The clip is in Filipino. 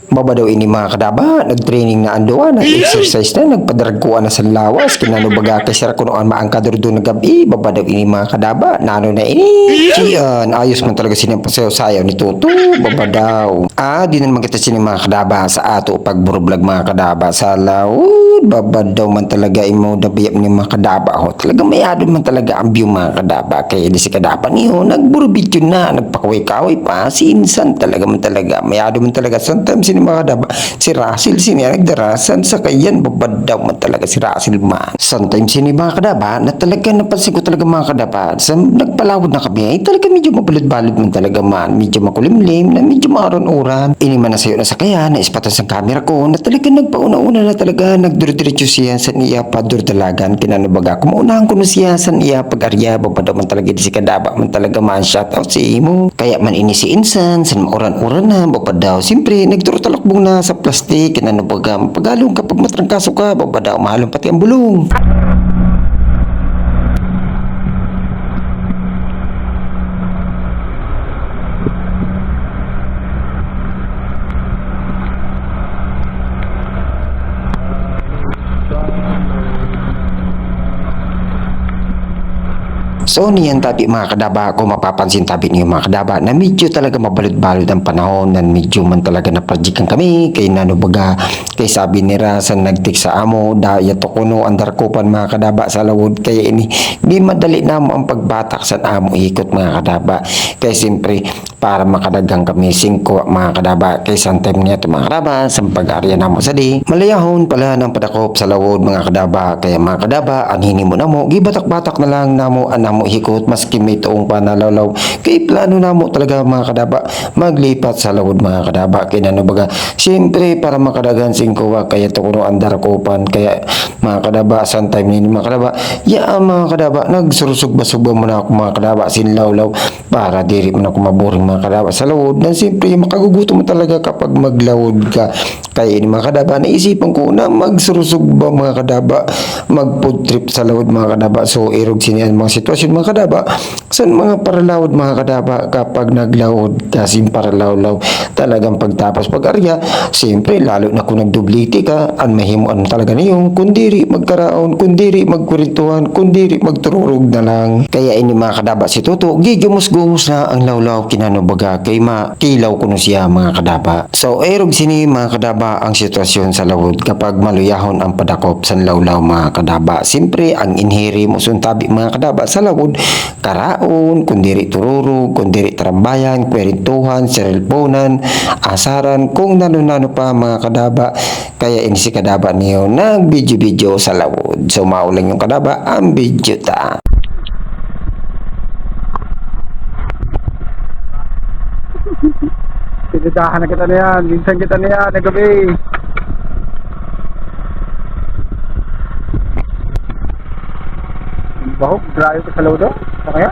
Baba daw ini mga kadaba, nag-training na andoan, nag-exercise na, nagpadaragkuan na sa lawas, kinano baga kay sira kunoan maangkador doon na gabi, baba daw ini mga kadaba, nano na ini. Siyan, ayos man talaga sinapasayaw ni Toto, baba daw. Di na naman kita sini mga kadaba sa ato pagburublag mga kadaba sa laod, baba daw man talaga imo dabiyap ni mga kadaba ho. Talaga mayado man talaga ang view mga kadaba, kaya di si kadaba niyo, nagburubidyo na, nagpakaway-kaway pa, sinsan talaga man talaga, mayado man talaga, sometimes sini mga kadaba, si Russell sini nagdarasan sa kayan, babad daw man talaga si Russell man. Sometimes sini mga kadaba, na talaga napansin ko talaga mga kadaba, sa nagpalawad na kami, ay talaga medyo mabalod-balod man talaga man, medyo makulimlim, na medyo maaron-uran. Ini man na sayo na sa kaya, na ispatan sa camera ko, na talaga nagpauna-una na talaga, nagduro-diretso siya sa niya padurdalagan, kinanabaga, kumaunahan ko na siya sa niya pag-arya, babad daw man talaga di si kadaba, man talaga man shoutout si imo, kaya man ini si Insan, sa mauran-uran na, babad daw, siyempre, nagturo talakbong na sa plastik, kinanabaga, pagalong kapag matrangkaso ka, babad daw, mahalong pati ang bulong. So niyan tabi mga kadaba, kung mapapansin tabi niyo mga kadaba na medyo talaga mabalod-balod ang panahon, na medyo man talaga naprajikan kami kay nanubaga, kay sabi ni Rasan nagtik sa amo daya to kuno andar kupan mga kadaba sa lawod, kaya ini di madali namo ang pagbatak sa amo ikot mga kadaba, kay siyempre para makadagang kami 5 mga kadaba, kay sometime niya to mga kadaba sa pag-arya namo sa di malayahon pala ng padakop sa lawod mga kadaba, kaya mga kadaba ang hinimo namo gibatak-batak na lang namo anamo hikot maski may tuong panalawlaw, kay plano namo talaga mga kadaba maglipat sa lawod mga kadaba, kay nanubaga siyempre para makadagan 5 kaya to kuno andar kupan, kaya mga kadaba sometime ni mga kadaba mga kadaba nagsurusog-basugba mo na ako mga kadaba sinlawlaw para diri mo na ako maboring mga kadaba sa lawod, na siyempre makagugutom mo talaga kapag maglawod ka, kaya ini mga kadaba naisipan ko na magsurusog ba mga kadaba mag food trip sa lawod mga kadaba, so irog sinian mga sitwasyon mga kadaba sa mga paralawod mga kadaba, kapag naglawod kasi paralawlaw talagang pagtapos pag-arya siyempre lalo na kung nagdubliti ka an mahimuan talaga niyo kundiri magkaraon, kundiri magkurentuhan, kundiri magtururog na lang, kaya ini mga kadaba si Toto gigumos-gumos na ang lawlaw kinanubaga, kay makilaw kuno siya mga kadaba. So erog sini mga kadaba ang sitwasyon sa lawod kapag maluyahon ang padakop sa lawlaw mga kadaba, siyempre ang inhiri mo suntabi mga kadaba sa lawod karaon, kundiri tururog, kundiri tarambayan, kwerentuhan, serelponan, asaran, kung nano-nano pa mga kadaba, kaya ini si kadaba niyo nag-video-video sa lawod. So maulang yung kadaba ang video ta. Pinitahan na kita na yan, minsan kita na yan, nagabi. Bahog, drayo ka sa loob doon? Sa kaya?